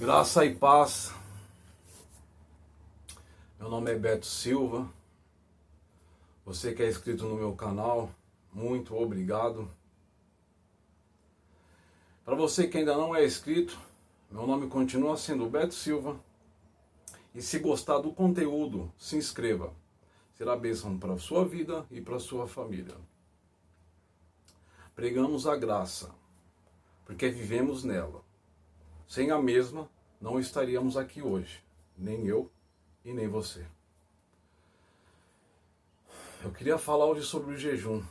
Graça e paz. Meu nome é Beto Silva. Você que é inscrito no meu canal, muito obrigado. Para você que ainda não é inscrito, meu nome continua sendo Beto Silva. E se gostar do conteúdo, se inscreva. Será bênção para a sua vida e para a sua família. Pregamos a graça, porque vivemos nela. Sem a mesma, não estaríamos aqui hoje, nem eu e nem você. Eu queria falar hoje sobre o jejum.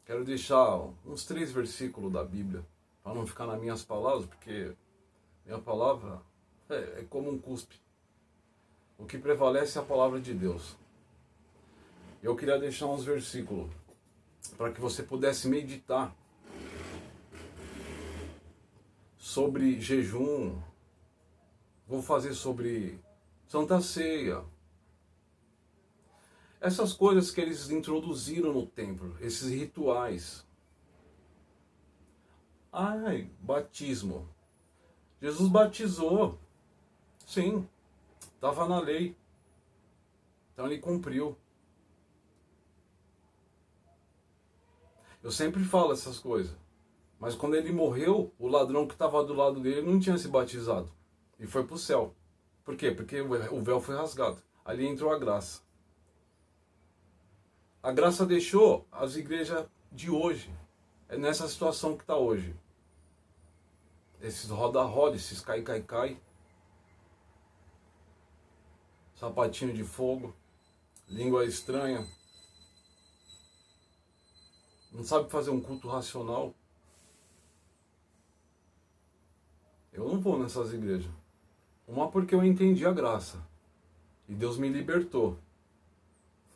Quero deixar uns 3 versículos da Bíblia, para não ficar nas minhas palavras, porque minha palavra é como um cuspe. O que prevalece é a palavra de Deus. Eu queria deixar uns versículos, para que você pudesse meditar sobre jejum. Vou fazer sobre Santa Ceia. Essas coisas que eles introduziram no templo, esses rituais. Batismo. Jesus batizou. Sim, estava na lei. Então ele cumpriu. Eu sempre falo essas coisas. Mas quando ele morreu, o ladrão que estava do lado dele não tinha se batizado. E foi para o céu. Por quê? Porque o véu foi rasgado. Ali entrou a graça. A graça deixou as igrejas de hoje. É nessa situação que está hoje. Esses roda-roda, esses cai-cai-cai. Sapatinho de fogo. Língua estranha. Não sabe fazer um culto racional. Eu não vou nessas igrejas. Uma porque eu entendi a graça. E Deus me libertou.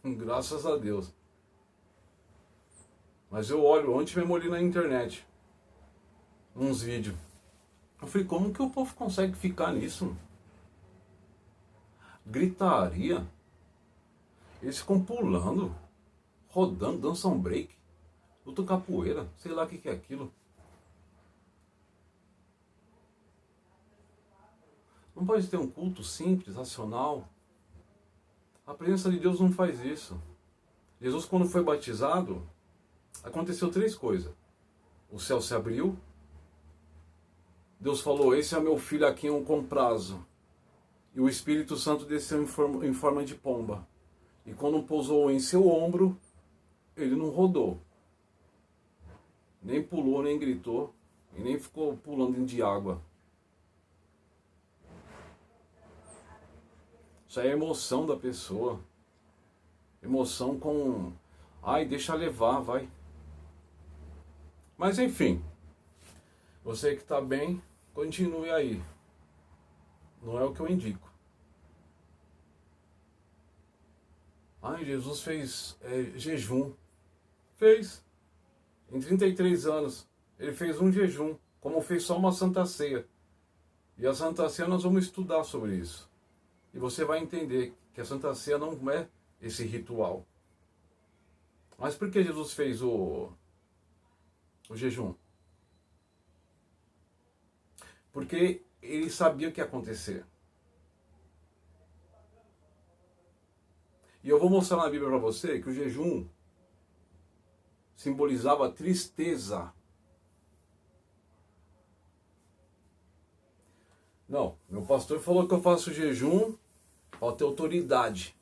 Graças a Deus. Mas eu olho, ontem mesmo ali na internet. Uns vídeos. Eu falei, como que o povo consegue ficar nisso? Gritaria. Eles ficam pulando. Rodando, dançam break. Lutam capoeira. Sei lá o que é aquilo. Não pode ter um culto simples, racional. A presença de Deus não faz isso. Jesus, quando foi batizado, aconteceu 3 coisas. O céu se abriu. Deus falou, esse é meu filho a quem eu comprazo. E o Espírito Santo desceu em forma de pomba. E quando pousou em seu ombro, ele não rodou. Nem pulou, nem gritou. E nem ficou pulando de água. Isso aí é emoção da pessoa. Emoção com... deixa levar, vai. Mas enfim. Você que está bem, continue aí. Não é o que eu indico. Jesus fez jejum. Fez. Em 33 anos. Ele fez um jejum. Como fez só uma Santa Ceia. E a Santa Ceia nós vamos estudar sobre isso. E você vai entender que a Santa Ceia não é esse ritual. Mas por que Jesus fez o jejum? Porque ele sabia o que ia acontecer. E eu vou mostrar na Bíblia para você que o jejum simbolizava tristeza. Não, meu pastor falou que eu faço jejum para ter autoridade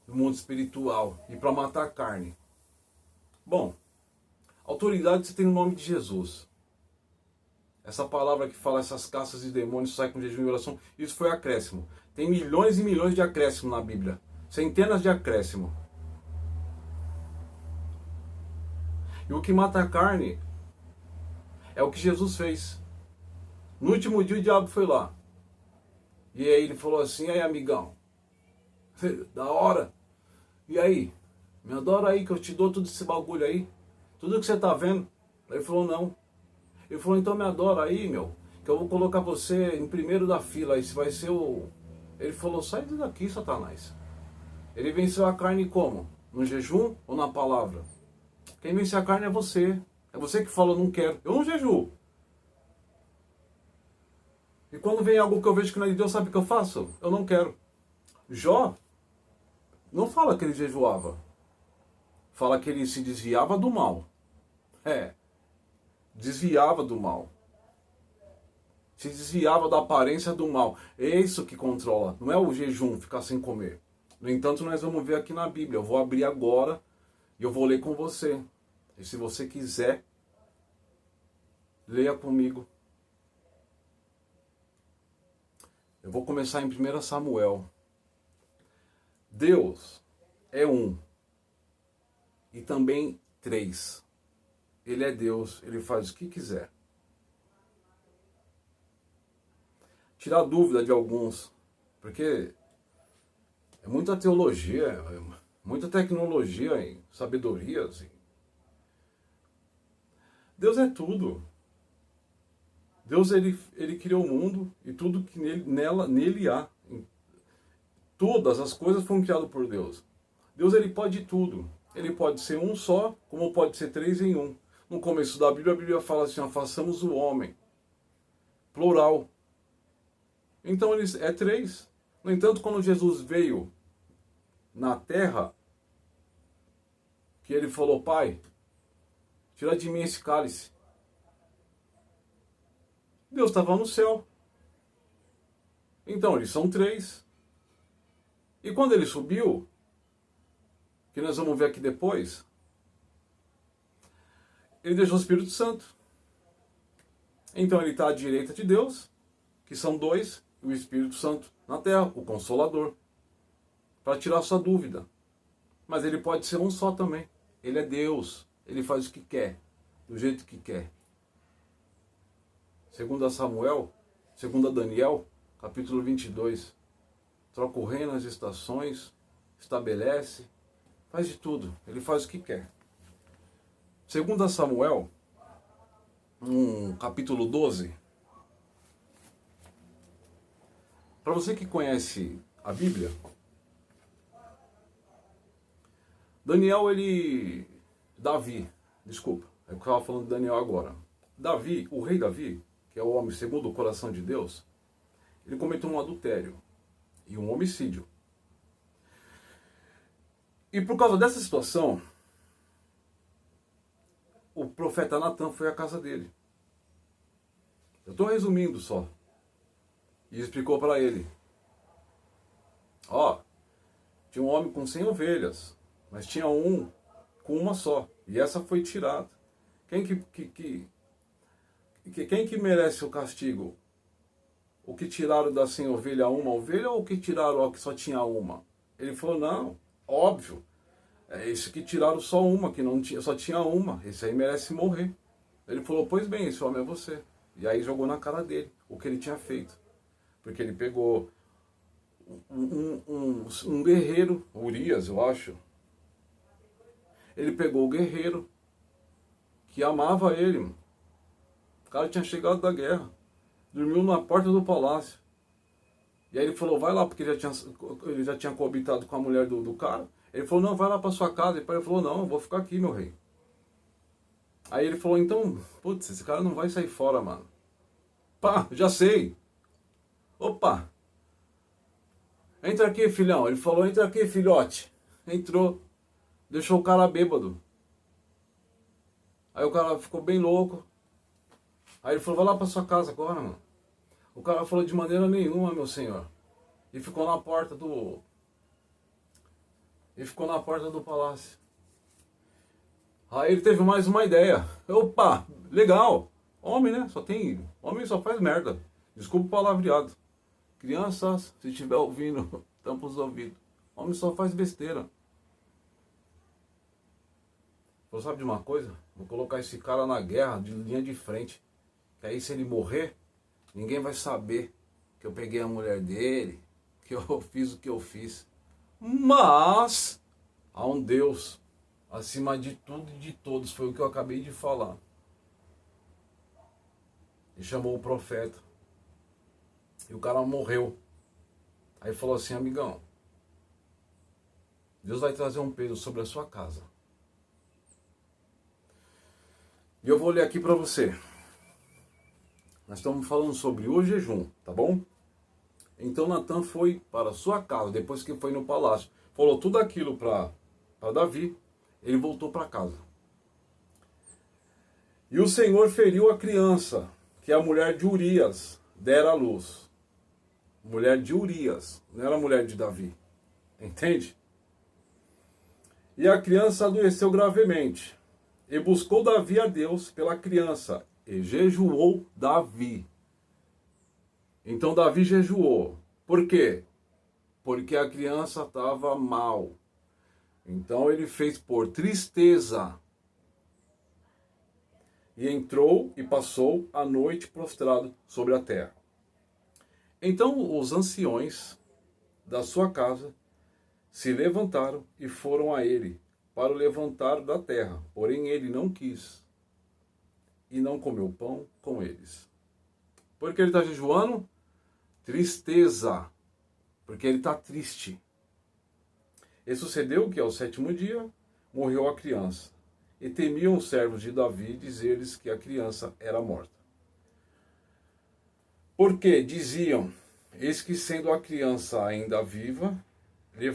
no mundo espiritual e para matar a carne. Bom, autoridade você tem no nome de Jesus. Essa palavra que fala essas caças de demônios sai com jejum e oração, isso foi acréscimo. Tem milhões e milhões de acréscimo na Bíblia. Centenas de acréscimo. E o que mata a carne é o que Jesus fez. No último dia o diabo foi lá. E aí ele falou assim, aí amigão, da hora. E aí? Me adora aí que eu te dou tudo esse bagulho aí. Tudo que você tá vendo. Ele falou, não. Ele falou, então me adora aí, meu. Que eu vou colocar você em primeiro da fila. Aí você vai ser o... Ele falou, sai daqui, Satanás. Ele venceu a carne como? No jejum ou na palavra? Quem vence a carne é você. É você que fala, não quero. Eu não jejuo. E quando vem algo que eu vejo que não é de Deus, sabe o que eu faço? Eu não quero. Jó não fala que ele jejuava. Fala que ele se desviava do mal. Desviava do mal. Se desviava da aparência do mal. É isso que controla. Não é o jejum, ficar sem comer. No entanto, nós vamos ver aqui na Bíblia. Eu vou abrir agora e eu vou ler com você. E se você quiser, leia comigo. Eu vou começar em 1 Samuel. Deus é um. E também três. Ele é Deus, ele faz o que quiser. Tirar dúvida de alguns, porque é muita teologia, muita tecnologia em sabedoria. Assim. Deus é tudo. Deus ele criou o mundo e tudo que nele há. Todas as coisas foram criadas por Deus. Deus ele pode tudo. Ele pode ser um só, como pode ser três em um. No começo da Bíblia, a Bíblia fala assim, façamos o homem. Plural. Então ele é três. No entanto, quando Jesus veio na terra, que ele falou, Pai, tira de mim esse cálice. Deus estava no céu. Então eles são três. E quando ele subiu, que nós vamos ver aqui depois, ele deixou o Espírito Santo. Então ele está à direita de Deus, que são dois, e o Espírito Santo na terra, o Consolador, para tirar sua dúvida. Mas ele pode ser um só também. Ele é Deus, ele faz o que quer, do jeito que quer. 2 Samuel, 2 Daniel, capítulo 22. Troca o reino, as estações, estabelece, faz de tudo. Ele faz o que quer. 2 Samuel, capítulo 12. Para você que conhece a Bíblia, Davi, desculpa, eu estava falando de Daniel agora. Davi, o rei Davi, que é o homem segundo o coração de Deus, ele cometeu um adultério e um homicídio. E por causa dessa situação, o profeta Natan foi à casa dele. Eu estou resumindo só. E explicou para ele. Tinha um homem com 100 ovelhas, mas tinha um com uma só. E essa foi tirada. Quem que merece o castigo? O que tiraram da 100 ovelha uma ovelha ou o que tiraram a que só tinha uma? Ele falou, não, óbvio. É esse que tiraram só uma, que não tinha, só tinha uma. Esse aí merece morrer. Ele falou, pois bem, esse homem é você. E aí jogou na cara dele o que ele tinha feito. Porque ele pegou um guerreiro, Urias, eu acho. Ele pegou o guerreiro que amava ele. O cara tinha chegado da guerra. Dormiu na porta do palácio. E aí ele falou, vai lá, porque ele já tinha coabitado com a mulher do cara. Ele falou, não, vai lá para sua casa. E ele falou, não, eu vou ficar aqui, meu rei. Aí ele falou, então, putz, esse cara não vai sair fora, mano. Pá, já sei. Opa. Entra aqui, filhão. Ele falou, entra aqui, filhote. Entrou. Deixou o cara bêbado. Aí o cara ficou bem louco. Aí ele falou, vai lá para sua casa agora, mano. O cara falou, de maneira nenhuma, meu senhor. E ficou na porta do palácio. Aí ele teve mais uma ideia. Opa, legal. Homem, né? Homem só faz merda. Desculpa o palavreado. Crianças, se estiver ouvindo, tampa os ouvidos. Homem só faz besteira. Você sabe de uma coisa? Vou colocar esse cara na guerra, de linha de frente. Que aí se ele morrer, ninguém vai saber que eu peguei a mulher dele, que eu fiz o que eu fiz. Mas há um Deus acima de tudo e de todos, foi o que eu acabei de falar. E chamou o profeta. E o cara morreu. Aí falou assim, amigão, Deus vai trazer um peso sobre a sua casa. E eu vou ler aqui para você. Nós estamos falando sobre o jejum, tá bom? Então Natan foi para sua casa, depois que foi no palácio, falou tudo aquilo para Davi, ele voltou para casa. E o Senhor feriu a criança, que a mulher de Urias dera à luz. Mulher de Urias, não era a mulher de Davi. Entende? E a criança adoeceu gravemente. E buscou Davi a Deus pela criança. E jejuou Davi. Então Davi jejuou. Por quê? Porque a criança estava mal. Então ele fez por tristeza. E entrou e passou a noite prostrado sobre a terra. Então os anciões da sua casa se levantaram e foram a ele para o levantar da terra. Porém ele não quis e não comeu pão com eles. Por que ele está jejuando? Tristeza. Porque ele está triste. E sucedeu que ao 7º dia morreu a criança. E temiam os servos de Davi dizer-lhes que a criança era morta. Porque diziam, eis que sendo a criança ainda viva, lhe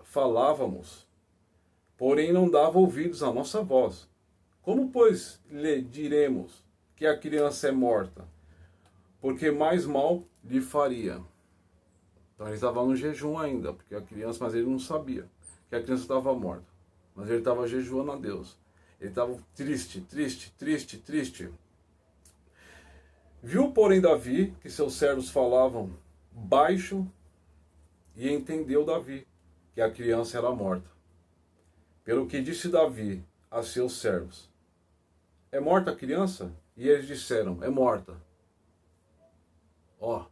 falávamos, porém não dava ouvidos à nossa voz. Como, pois, lhe diremos que a criança é morta? Porque mais mal lhe faria. Então ele estava no jejum ainda, porque a criança, mas ele não sabia que a criança estava morta. Mas ele estava jejuando a Deus. Ele estava triste, triste, triste, triste. Viu, porém, Davi que seus servos falavam baixo e entendeu Davi que a criança era morta. Pelo que disse Davi a seus servos: é morta a criança? E eles disseram: é morta. Ó,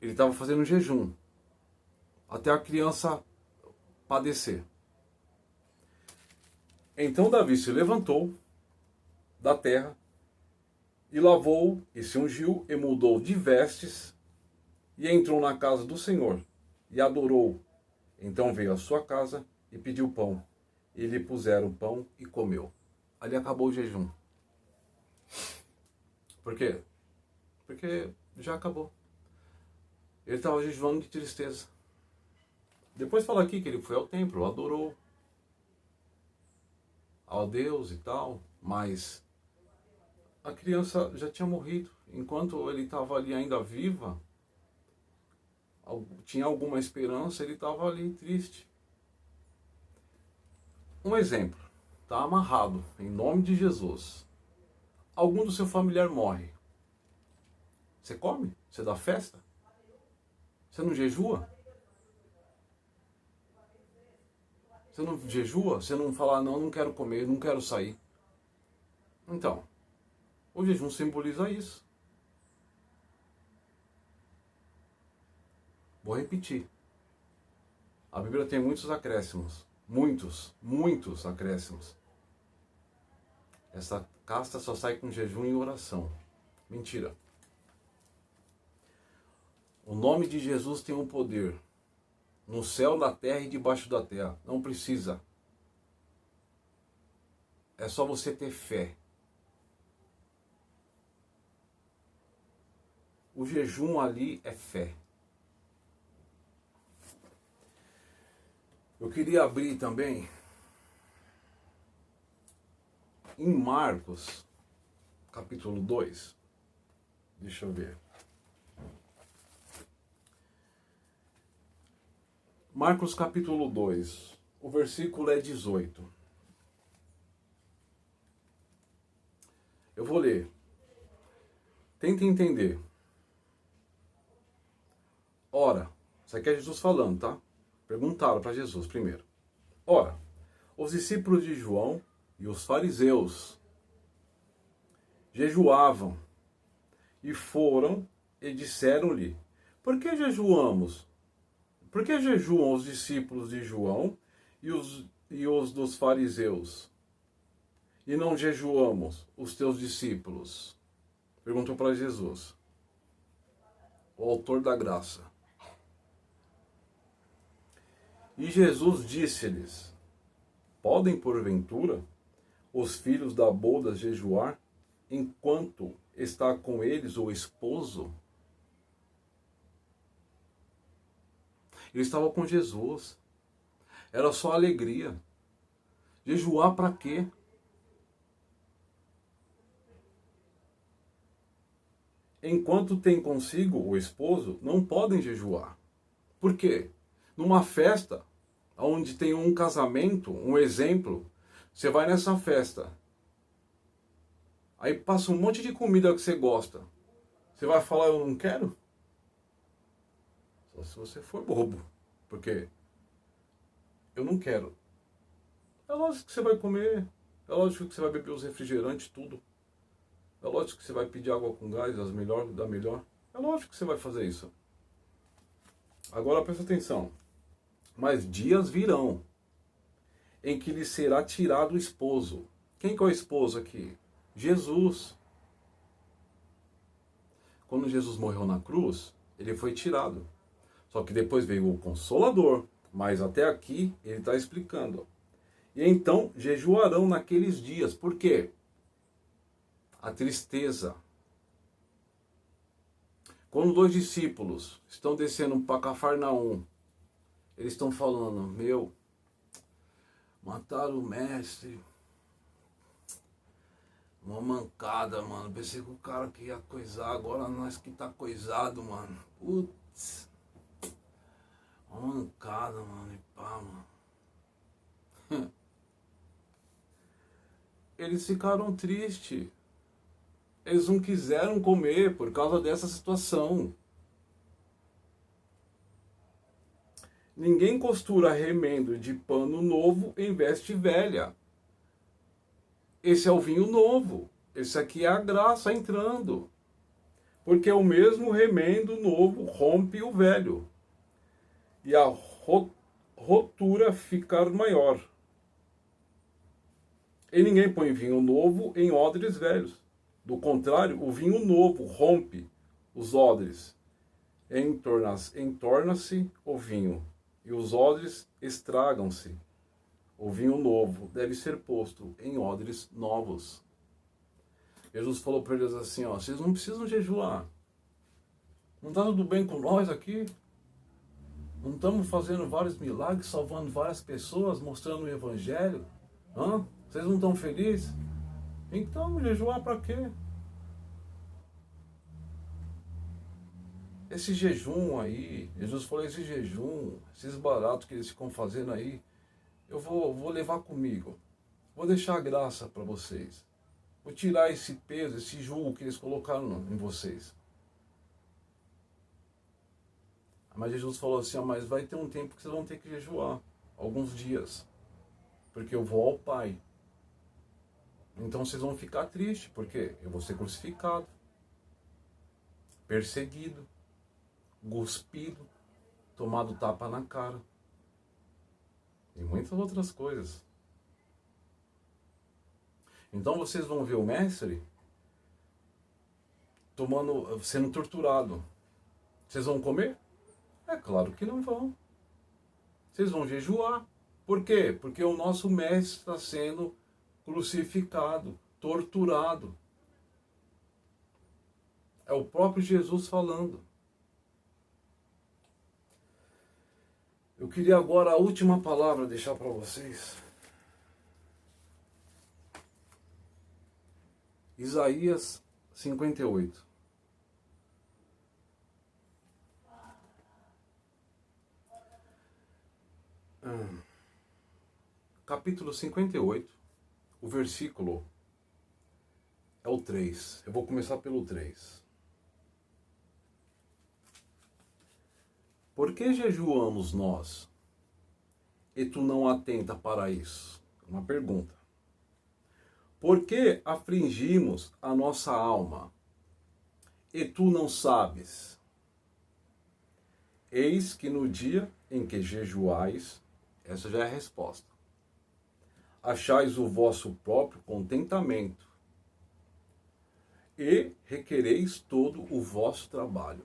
ele estava fazendo jejum até a criança padecer. Então Davi se levantou da terra e lavou e se ungiu e mudou de vestes e entrou na casa do Senhor e adorou. Então veio à sua casa e pediu pão. E lhe puseram pão e comeu. Ali acabou o jejum. Por quê? Porque já acabou. Ele estava jejuando de tristeza. Depois fala aqui que ele foi ao templo, adorou ao Deus e tal, mas a criança já tinha morrido. Enquanto ele estava ali ainda viva, tinha alguma esperança, ele estava ali triste. Um exemplo, está amarrado, em nome de Jesus. Algum do seu familiar morre. Você come? Você dá festa? Você não jejua? Você não jejua? Você não fala, não, não quero comer, não quero sair. Então, o jejum simboliza isso. Vou repetir. A Bíblia tem muitos acréscimos. Muitos acréscimos. Essa casta só sai com jejum e oração. Mentira. O nome de Jesus tem um poder. No céu, na terra e debaixo da terra. Não precisa. É só você ter fé. O jejum ali é fé. Eu queria abrir também em Marcos, capítulo 2. Deixa eu ver. Marcos capítulo 2, o versículo é 18. Eu vou ler. Tenta entender. Ora, isso aqui é Jesus falando, tá? Perguntaram para Jesus primeiro. Ora, os discípulos de João e os fariseus jejuavam e foram e disseram-lhe: por que jejuamos? Por que jejuam os discípulos de João e os dos fariseus? E não jejuamos os teus discípulos? Perguntou para Jesus, o autor da graça. E Jesus disse-lhes: podem porventura os filhos da bolda jejuar enquanto está com eles o esposo. Ele estava com Jesus. Era só alegria. Jejuar para quê? Enquanto tem consigo o esposo, não podem jejuar. Por quê? Numa festa, onde tem um casamento, um exemplo, você vai nessa festa, aí passa um monte de comida que você gosta. Você vai falar, eu não quero? Só se você for bobo. Porque eu não quero. É lógico que você vai comer, é lógico que você vai beber os refrigerantes, tudo. É lógico que você vai pedir água com gás, da melhor. É lógico que você vai fazer isso. Agora presta atenção. Mas dias virão em que lhe será tirado o esposo. Quem que é o esposo aqui? Jesus. Quando Jesus morreu na cruz, ele foi tirado. Só que depois veio o Consolador. Mas até aqui ele está explicando. E então jejuarão naqueles dias. Por quê? A tristeza. Quando 2 discípulos estão descendo para Cafarnaum, eles estão falando, meu, mataram o mestre. Uma mancada, mano. Pensei que o cara que ia coisar, agora nós que tá coisado, mano. Putz. Uma mancada, mano. E pá, mano. Eles ficaram tristes. Eles não quiseram comer por causa dessa situação. Ninguém costura remendo de pano novo em veste velha. Esse é o vinho novo. Esse aqui é a graça entrando. Porque o mesmo remendo novo rompe o velho. E a rotura ficar maior. E ninguém põe vinho novo em odres velhos. Do contrário, o vinho novo rompe os odres. Entorna-se o vinho. E os odres estragam-se. O vinho novo deve ser posto em odres novos. Jesus falou para eles assim, ó, vocês não precisam jejuar. Não está tudo bem com nós aqui? Não estamos fazendo vários milagres, salvando várias pessoas, mostrando o evangelho? Hã? Vocês não estão felizes? Então, jejuar para quê? Esse jejum aí, Jesus falou, esse jejum, esses baratos que eles ficam fazendo aí, eu vou levar comigo. Vou deixar a graça para vocês. Vou tirar esse peso, esse jugo que eles colocaram em vocês. Mas Jesus falou assim, mas vai ter um tempo que vocês vão ter que jejuar. Alguns dias. Porque eu vou ao Pai. Então vocês vão ficar tristes, porque eu vou ser crucificado, perseguido, cuspido, tomado tapa na cara. E muitas outras coisas. Então vocês vão ver o mestre sendo torturado. Vocês vão comer? É claro que não vão. Vocês vão jejuar. Por quê? Porque o nosso mestre está sendo crucificado, torturado. É o próprio Jesus falando. Eu queria agora a última palavra deixar para vocês. Isaías 58. Capítulo 58, o versículo é o 3. Eu vou começar pelo 3. Por que jejuamos nós e tu não atenta para isso? Uma pergunta. Por que afligimos a nossa alma e tu não sabes? Eis que no dia em que jejuais, essa já é a resposta, achais o vosso próprio contentamento e requereis todo o vosso trabalho.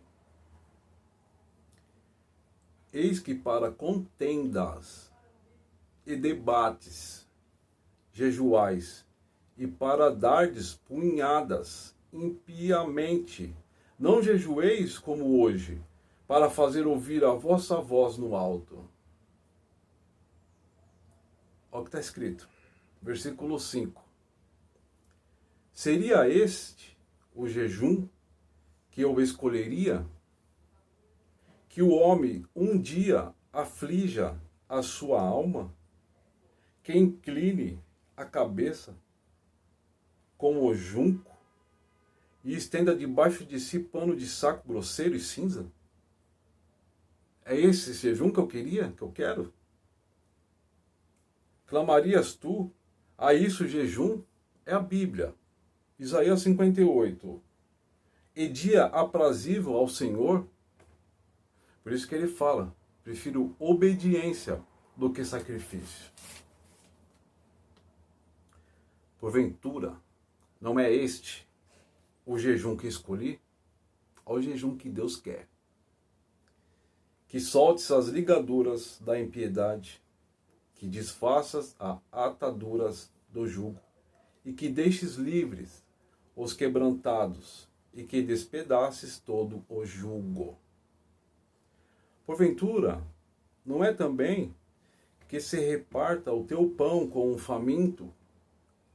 Eis que para contendas e debates, jejuais e para dardes punhadas impiamente. Não jejueis como hoje, para fazer ouvir a vossa voz no alto. Olha o que está escrito. Versículo 5. Seria este o jejum que eu escolheria? Que o homem um dia aflija a sua alma? Que incline a cabeça como o junco e estenda debaixo de si pano de saco grosseiro e cinza? É esse jejum que eu queria, que eu quero? Clamarias tu a isso jejum? É a Bíblia. Isaías 58. E dia aprazível ao Senhor? Por isso que ele fala, prefiro obediência do que sacrifício. Porventura, não é este o jejum que escolhi? Olha o jejum que Deus quer. Que soltes as ligaduras da impiedade, que desfaças as ataduras do jugo, e que deixes livres os quebrantados, e que despedaces todo o jugo. Porventura, não é também que se reparta o teu pão com um faminto?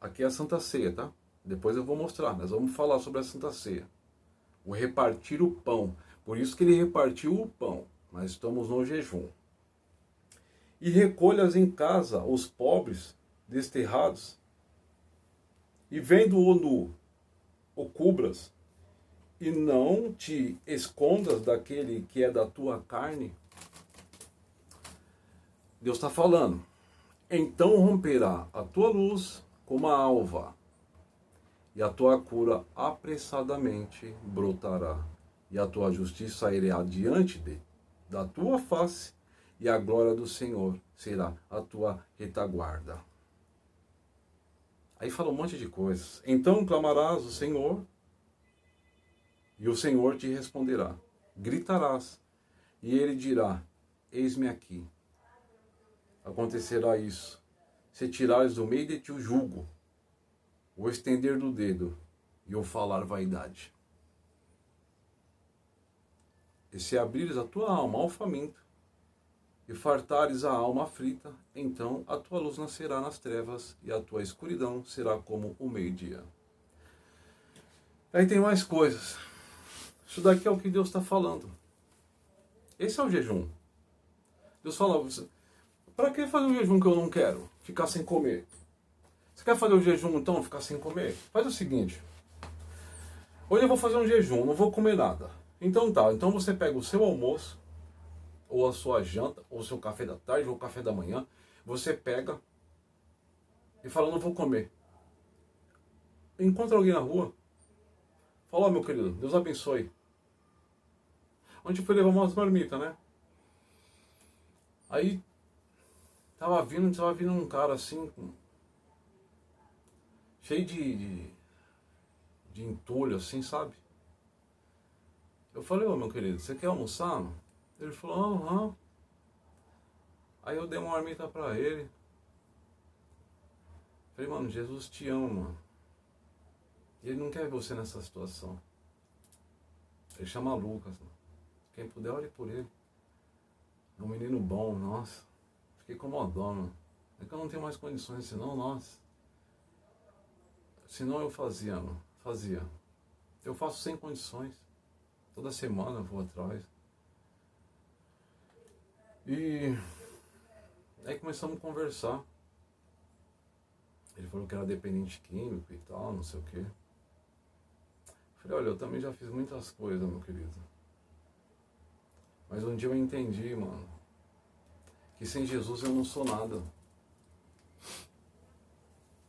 Aqui é a Santa Ceia, tá? Depois eu vou mostrar, nós vamos falar sobre a Santa Ceia. O repartir o pão. Por isso que ele repartiu o pão. Nós estamos no jejum. E recolhas em casa os pobres desterrados, e vendo-o nu, o cubras, e não te escondas daquele que é da tua carne. Deus está falando. Então romperá a tua luz como a alva, e a tua cura apressadamente brotará, e a tua justiça irá diante da tua face, e a glória do Senhor será a tua retaguarda. Aí fala um monte de coisas. Então clamarás o Senhor, e o Senhor te responderá. Gritarás, e ele dirá, eis-me aqui. Acontecerá isso, se tirares do meio de ti o jugo, o estender do dedo e o falar vaidade. E se abrires a tua alma ao faminto, e fartares a alma aflita, então a tua luz nascerá nas trevas, e a tua escuridão será como o meio-dia. Aí tem mais coisas. Isso daqui é o que Deus está falando. Esse é o jejum. Deus fala, para que fazer um jejum que eu não quero? Ficar sem comer. Você quer fazer o jejum então, ficar sem comer? Faz o seguinte. Hoje eu vou fazer um jejum, não vou comer nada. Então tá, então você pega o seu almoço, ou a sua janta, ou o seu café da tarde, ou o café da manhã, você pega e fala, não vou comer. Encontra alguém na rua, fala, ó, meu querido, Deus abençoe. Onde foi levar umas marmitas, né? Aí tava vindo um cara assim, cheio de entulho assim, sabe? Eu falei, ô meu querido, você quer almoçar? Ele falou, aham. Aí eu dei uma marmita pra ele. Falei, mano, Jesus te ama, mano. E ele não quer você nessa situação. Ele chama Lucas, mano. Quem puder, ore por ele. É um menino bom, nossa. Fiquei com uma dó, mano. É que eu não tenho mais condições, senão, nossa. Senão eu fazia, mano. Fazia. Eu faço sem condições. Toda semana eu vou atrás. E aí começamos a conversar. Ele falou que era dependente químico e tal, não sei o quê. Falei, olha, eu também já fiz muitas coisas, meu querido. Mas um dia eu entendi, mano, que sem Jesus eu não sou nada.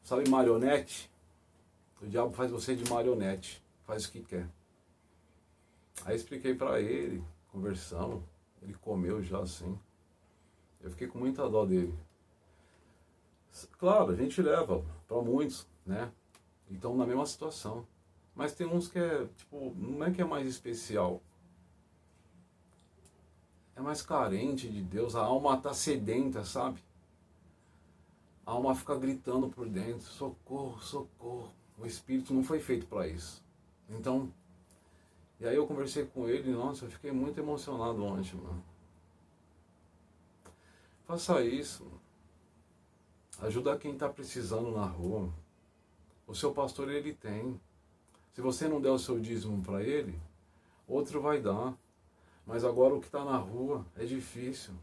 Sabe marionete? O diabo faz você de marionete. Faz o que quer. Aí expliquei pra ele, conversamos. Ele comeu já assim. Eu fiquei com muita dó dele. Claro, a gente leva para muitos, né? Então na mesma situação. Mas tem uns que é, tipo, não é que é mais especial. É mais carente de Deus, a alma tá sedenta, sabe? A alma fica gritando por dentro, socorro, socorro. O espírito não foi feito para isso. Então, e aí eu conversei com ele, nossa, eu fiquei muito emocionado ontem, mano. Faça isso, mano. Ajuda quem está precisando na rua. O seu pastor, ele tem. Se você não der o seu dízimo para ele, outro vai dar. Mas agora o que está na rua é difícil.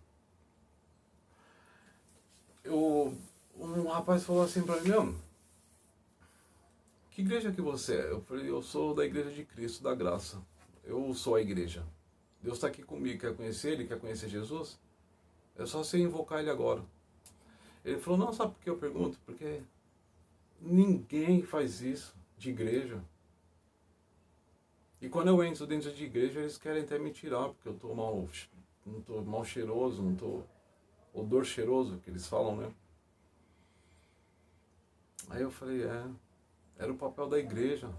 Um rapaz falou assim para mim, meu, que igreja que você é? Eu falei, eu sou da Igreja de Cristo, da Graça. Eu sou a igreja. Deus está aqui comigo, quer conhecer Ele, quer conhecer Jesus? É só você invocar Ele agora. Ele falou, não, sabe por que eu pergunto? Porque ninguém faz isso de igreja. E quando eu entro dentro de igreja, eles querem até me tirar, porque eu tô mal, não tô mal cheiroso, não tô odor cheiroso, que eles falam, né? Aí eu falei, era o papel da igreja,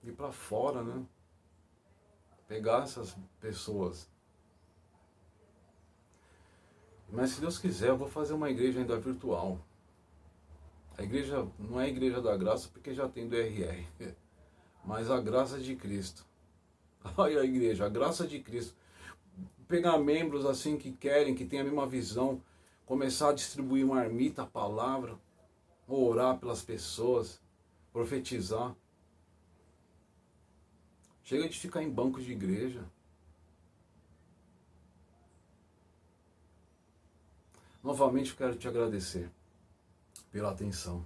ir para fora, né? Pegar essas pessoas. Mas se Deus quiser, eu vou fazer uma igreja ainda virtual. A igreja não é a Igreja da Graça, porque já tem do RR. Mas a graça de Cristo. Olha a igreja, a graça de Cristo. Pegar membros assim que querem, que têm a mesma visão, começar a distribuir uma marmita, a palavra, orar pelas pessoas, profetizar. Chega de ficar em bancos de igreja. Novamente eu quero te agradecer pela atenção.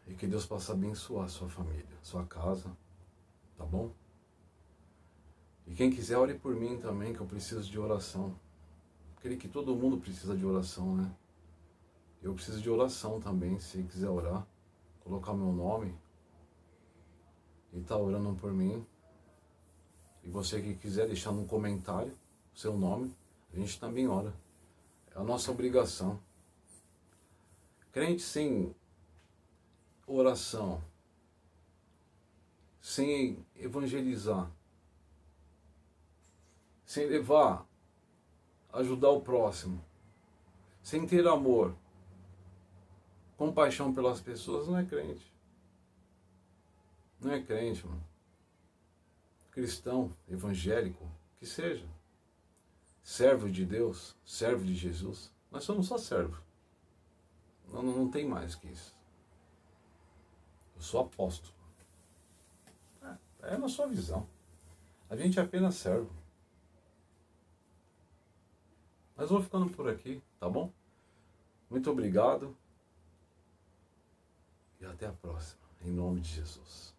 E que Deus possa abençoar a sua família, sua casa, tá bom? E quem quiser, ore por mim também, que eu preciso de oração. Creio que todo mundo precisa de oração, né? Eu preciso de oração também, se quiser orar, colocar meu nome e tá orando por mim. E você que quiser deixar no comentário o seu nome, a gente também ora. É a nossa obrigação. Crente sem oração, sem evangelizar, sem levar, ajudar o próximo, sem ter amor, compaixão pelas pessoas, não é crente. Não é crente, mano. Cristão, evangélico, que seja. Servo de Deus, servo de Jesus. Nós somos só servo. Não tem mais que isso. Eu sou apóstolo. É na sua visão. A gente é apenas servo. Mas vou ficando por aqui, tá bom? Muito obrigado. E até a próxima. Em nome de Jesus.